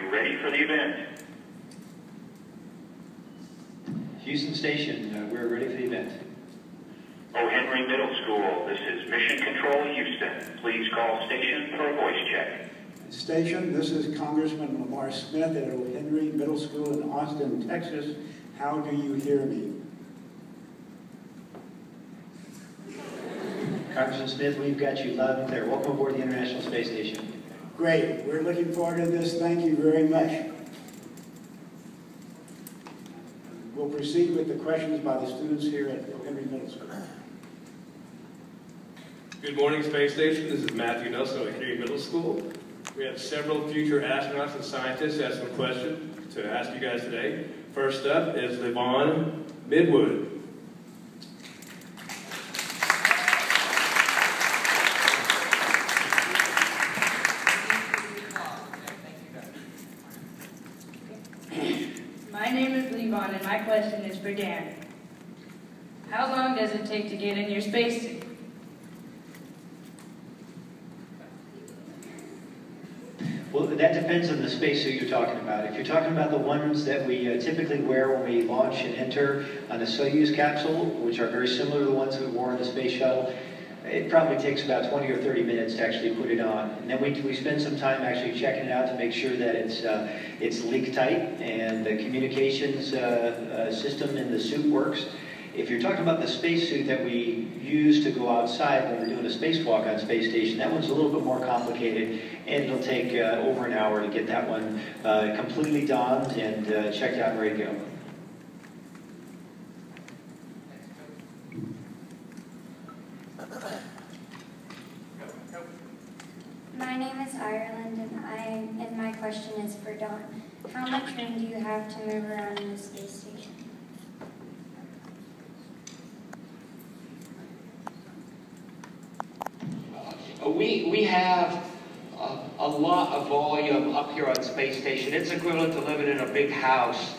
you ready for the event? Houston Station, we're ready for the event. O. Henry Middle School, this is Mission Control Houston. Please call station for a voice check. Station, this is Congressman Lamar Smith at O. Henry Middle School in Austin, Texas. How do you hear me? Congressman Smith, we've got you loud and clear. Welcome aboard the International Space Station. Great. We're looking forward to this. Thank you very much. We'll proceed with the questions by the students here at O. Henry Middle School. Good morning, Space Station. This is Matthew Nelson at Henry Middle School. We have several future astronauts and scientists that have some questions to ask you guys today. First up is Levon Midwood. My name is Levon, and my question is for Dan. How long does it take to get in your spacesuit? Well, that depends on the spacesuit you're talking about. If you're talking about the ones that we typically wear when we launch and enter on a Soyuz capsule, which are very similar to the ones we wore on the space shuttle, it probably takes about 20 or 30 minutes to actually put it on. And then we spend some time actually checking it out to make sure that it's leak tight and the communications system in the suit works. If you're talking about the spacesuit that we use to go outside when we're doing a spacewalk on Space Station, that one's a little bit more complicated, and it'll take over an hour to get that one completely donned and checked out and ready to go. My name is Ireland, and my question is for Dawn. How much room do you have to move around in the space station? We have a lot of volume up here on Space Station. It's equivalent to living in a big house,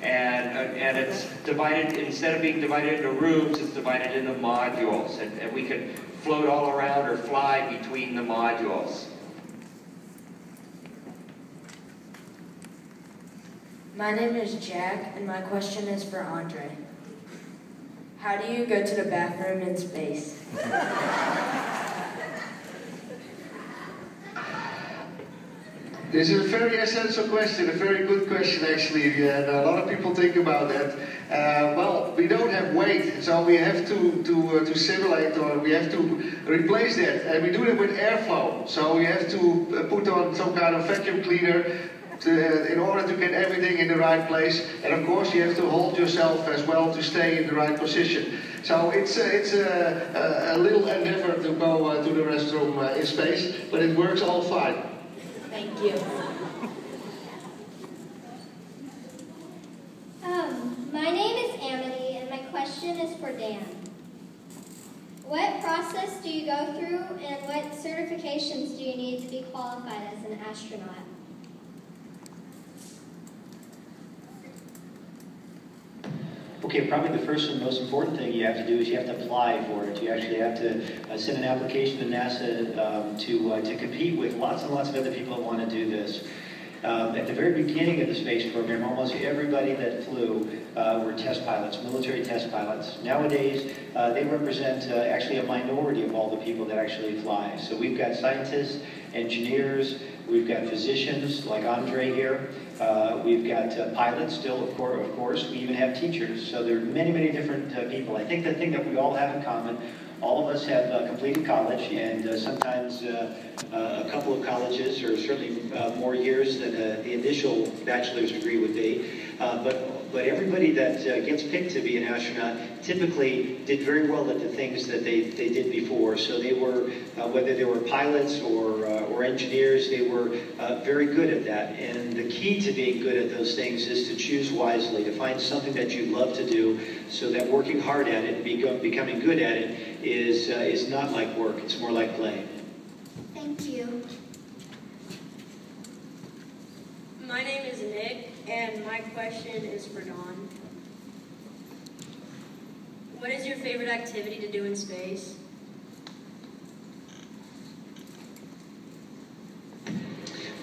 and it's divided, instead of being divided into rooms, it's divided into modules, and we can float all around or fly between the modules. My name is Jack, and my question is for Andre. How do you go to the bathroom in space? This is a very essential question, a very good question actually, and a lot of people think about that. Well, we don't have weight, so we have to simulate, or we have to replace that, and we do it with airflow. So we have to put on some kind of vacuum cleaner in order to get everything in the right place, and of course you have to hold yourself as well to stay in the right position. So it's a little endeavor to go to the restroom in space, but it works all fine. Thank you. My name is Amity, and my question is for Dan. What process do you go through, and what certifications do you need to be qualified as an astronaut? Okay, probably the first and most important thing you have to do is you have to apply for it. You actually have to send an application to NASA to compete with lots and lots of other people that want to do this. At the very beginning of the space program, almost everybody that flew were test pilots, military test pilots. Nowadays, they represent actually a minority of all the people that actually fly. So we've got scientists, engineers, we've got physicians like Andre here. We've got pilots still, of course. We even have teachers. So there are many, many different people. I think the thing that we all have in common, all of us have completed college, and sometimes a couple of colleges, or certainly more years than the initial bachelor's degree would be. But everybody that gets picked to be an astronaut typically did very well at the things that they did before. So they were, whether they were pilots or engineers, they were very good at that. And the key to being good at those things is to choose wisely, to find something that you love to do, so that working hard at it and becoming good at it is not like work, it's more like play. Thank you. My name is Nick, and my question is for Dawn. What is your favorite activity to do in space?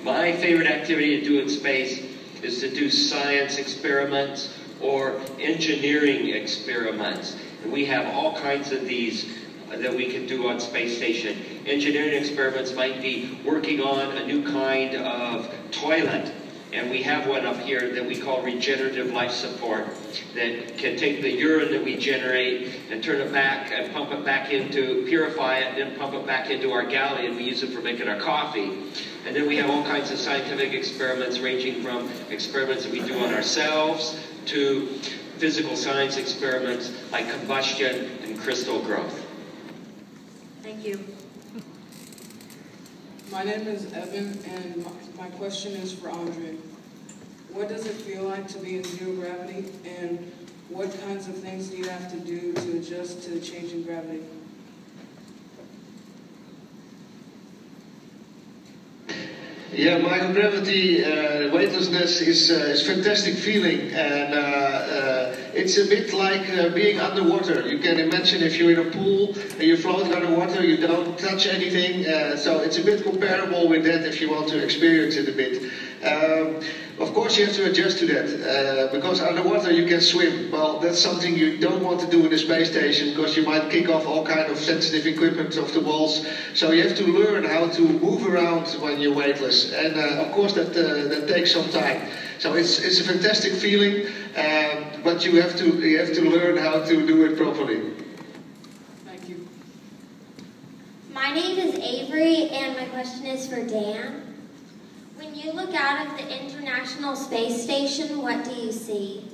My My favorite activity to do in space is to do science experiments or engineering experiments. And we have all kinds of these that we can do on Space Station. Engineering experiments might be working on a new kind of toilet. And we have one up here that we call regenerative life support that can take the urine that we generate and turn it back and pump it back into, purify it, and then pump it back into our galley, and we use it for making our coffee. And then we have all kinds of scientific experiments ranging from experiments that we do on ourselves to physical science experiments like combustion and crystal growth. Thank you. My name is Evan, and my question is for Andre. What does it feel like to be in zero gravity, and what kinds of things do you have to do to adjust to the changing gravity? Yeah, microgravity, weightlessness is a fantastic feeling, and it's a bit like being underwater. You can imagine if you're in a pool and you're floating underwater, you don't touch anything, so it's a bit comparable with that if you want to experience it a bit. Of course you have to adjust to that, because underwater you can swim. Well, that's something you don't want to do in the space station, because you might kick off all kind of sensitive equipment off the walls. So you have to learn how to move around when you're weightless, and of course that takes some time. So it's a fantastic feeling, but you have to learn how to do it properly. Thank you. My name is Avery, and my question is for Dan. When you look out of the International Space Station, what do you see?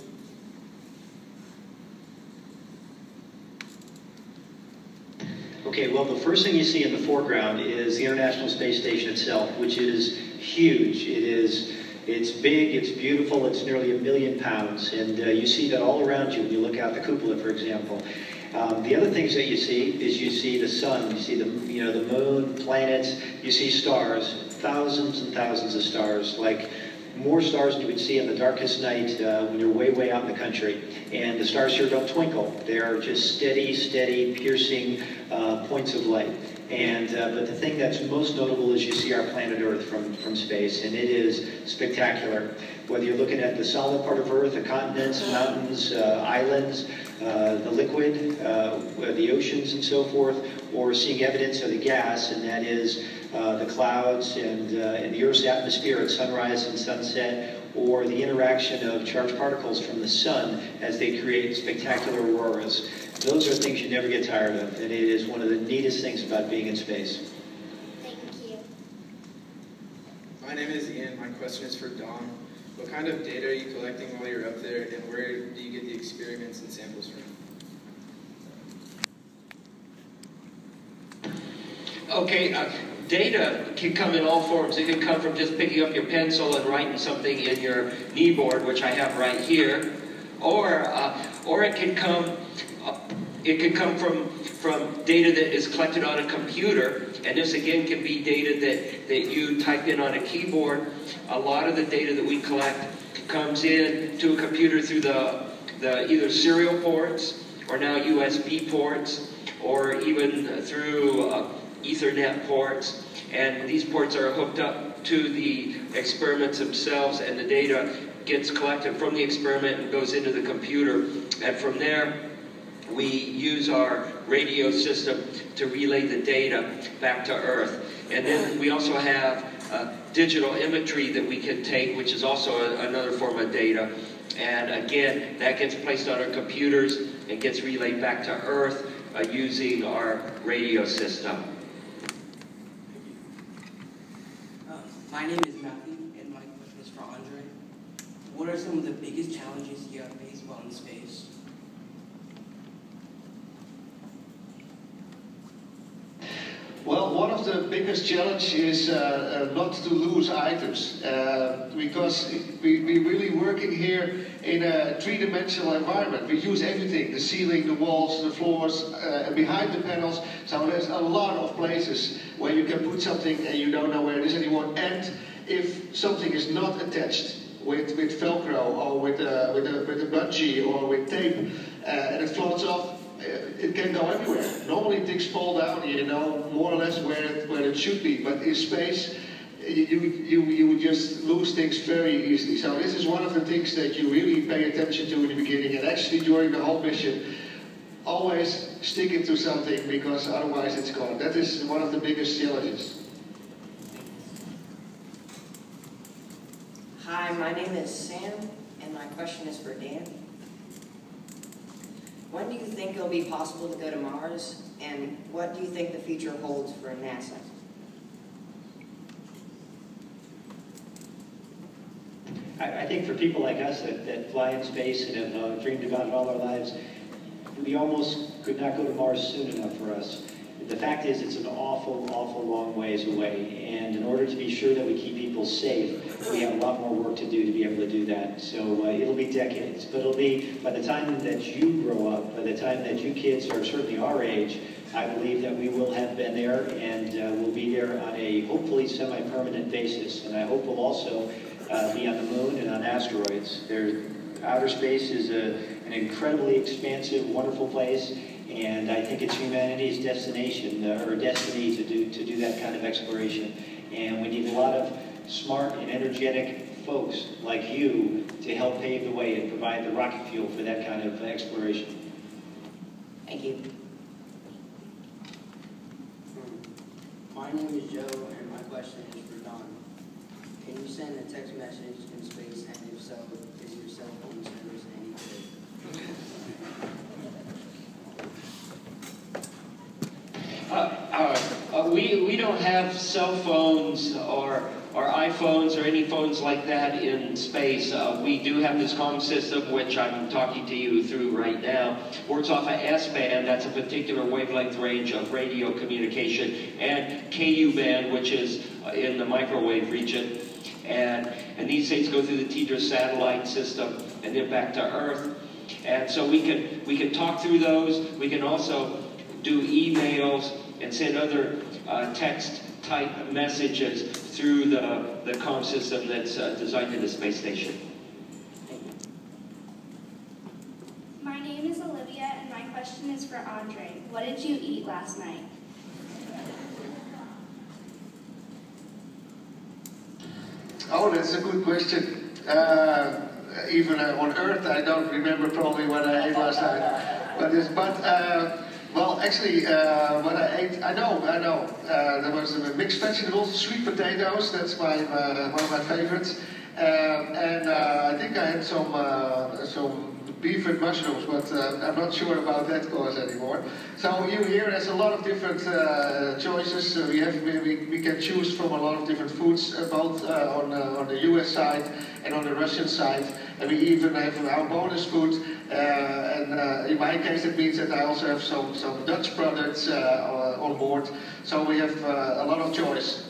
Okay, well, the first thing you see in the foreground is the International Space Station itself, which is huge. It's big, it's beautiful, it's nearly 1 million pounds, and you see that all around you when you look out the cupola, for example. The other things that you see is you see the sun, you see the moon, planets, you see stars, thousands and thousands of stars, like more stars than you would see in the darkest night when you're way, way out in the country. And the stars here don't twinkle. They are just steady, piercing points of light. And but the thing that's most notable is you see our planet Earth from space, and it is spectacular. Whether you're looking at the solid part of Earth, the continents, mountains, islands, the liquid, the oceans and so forth, or seeing evidence of the gas, and that is the clouds and the Earth's atmosphere at sunrise and sunset, or the interaction of charged particles from the sun as they create spectacular auroras. Those are things you never get tired of, and it is one of the neatest things about being in space. Thank you. My name is Ian. My question is for Don. What kind of data are you collecting while you're up there, and where do you get the experiments and samples from? Okay, data can come in all forms. It can come from just picking up your pencil and writing something in your kneeboard, which I have right here, or it can come from data that is collected on a computer, and this again can be data that you type in on a keyboard. A lot of the data that we collect comes in to a computer through the either serial ports or now USB ports, or even through Ethernet ports, and these ports are hooked up to the experiments themselves, and the data gets collected from the experiment and goes into the computer, and from there we use our radio system to relay the data back to Earth. And then we also have digital imagery that we can take, which is also another form of data, and again that gets placed on our computers and gets relayed back to Earth using our radio system. My name is Matthew, and my question is for Andre. What are some of the biggest challenges you have faced while in space? Well, one of the biggest challenges is not to lose items, because we're really working here in a three-dimensional environment. We use everything, the ceiling, the walls, the floors, and behind the panels, so there's a lot of places where you can put something and you don't know where it is anymore. And if something is not attached with Velcro or with a bungee or with tape, and it floats off, it can go everywhere. Normally things fall down, you know more or less where it should be, but in space you would just lose things very easily. So this is one of the things that you really pay attention to in the beginning, and actually during the whole mission, always stick it to something, because otherwise it's gone. That is one of the biggest challenges. Hi, my name is Sam, and my question is for Dan. When do you think it'll be possible to go to Mars, and what do you think the future holds for NASA? I think for people like us that fly in space and have dreamed about it all our lives, we almost could not go to Mars soon enough for us. The fact is, it's an awful, awful long ways away, and in order to be sure that we keep people safe, we have a lot more work to do to be able to do that. So it'll be decades, but it'll be, by the time that you grow up, by the time that you kids are certainly our age, I believe that we will have been there, and we'll be there on a hopefully semi-permanent basis. And I hope we'll also be on the moon and on asteroids. Outer space is an incredibly expansive, wonderful place, and I think it's humanity's destination, or destiny, to do that kind of exploration. And we need a lot of smart and energetic folks like you to help pave the way and provide the rocket fuel for that kind of exploration. Thank you. My name is Joe, and my question is for Don. Can you send a text message in space, and if so, is your cell phone service any good? We don't have cell phones or iPhones or any phones like that in space. We do have this comm system, which I'm talking to you through right now. Works off of S-band, that's a particular wavelength range of radio communication, and KU band, which is in the microwave region. And these things go through the TDRS satellite system and then back to Earth. And so we can talk through those. We can also do emails and send other text-type messages through the comm system that's designed in the space station. My name is Olivia, and my question is for Andre. What did you eat last night? Oh, that's a good question. Even on Earth, I don't remember probably what I ate last night. Well, actually, what I ate, I know. There was mixed vegetables, sweet potatoes. That's one of my favorites. And I think I had some beef and mushrooms, but I'm not sure about that course anymore. So here there's a lot of different choices. We can choose from a lot of different foods, both on the US side and on the Russian side. And we even have our bonus food. And in my case, it means that I also have some Dutch products on board. So we have a lot of choice.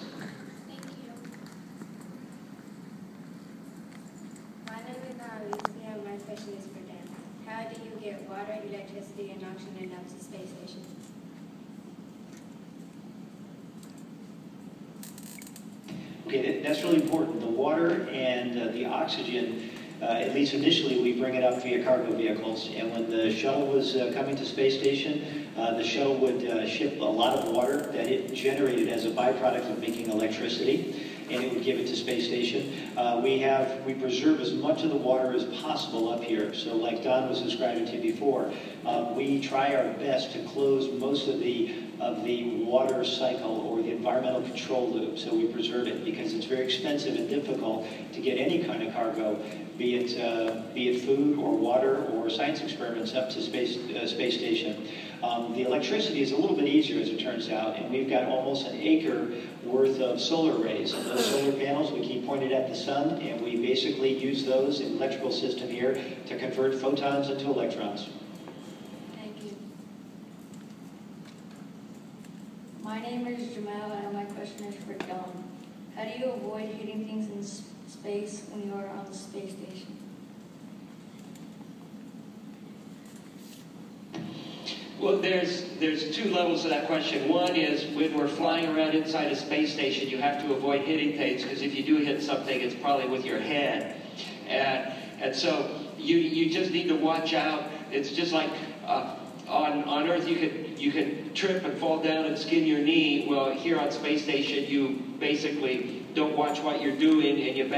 Water, electricity, and oxygen up to space station. Okay, that's really important. The water and the oxygen, at least initially, we bring it up via cargo vehicles. And when the shuttle was coming to space station, the shuttle would ship a lot of water that it generated as a byproduct of making electricity, and it would give it to space station. We preserve as much of the water as possible up here. So like Don was describing to you before, we try our best to close most of the water cycle or the environmental control loop. So we preserve it because it's very expensive and difficult to get any kind of cargo, be it food or water or science experiments up to space station. The electricity is a little bit easier, as it turns out, and we've got almost an acre worth of solar arrays. And those solar panels we keep pointed at the sun, and we basically use those in the electrical system here to convert photons into electrons. Thank you. My name is Jamal, and my question is for Don. How do you avoid hitting things in space when you are on the space station? Well, there's two levels to that question. One is when we're flying around inside a space station, you have to avoid hitting things, because if you do hit something, it's probably with your head. And so you just need to watch out. It's just like on Earth, you could you can trip and fall down and skin your knee. Well, here on space station, you basically don't watch what you're doing and you